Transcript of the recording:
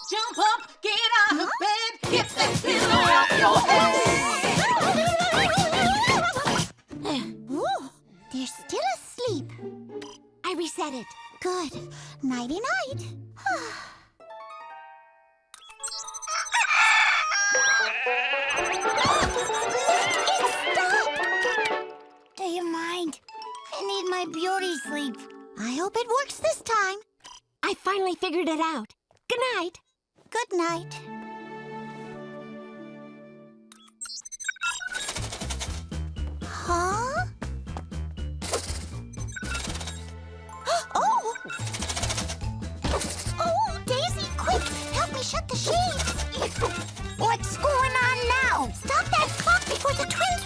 Jump up, get out of bed, get that pillow off your head. Ooh, they're still asleep. I reset it. Good. Nighty-night. Stop! Do you mind? I need my beauty sleep. I hope it works this time. I finally figured it out. Good night. Good night. Huh? Oh! Oh, Daisy, quick! Help me shut the shades! What's going on now? Stop that clock before the twins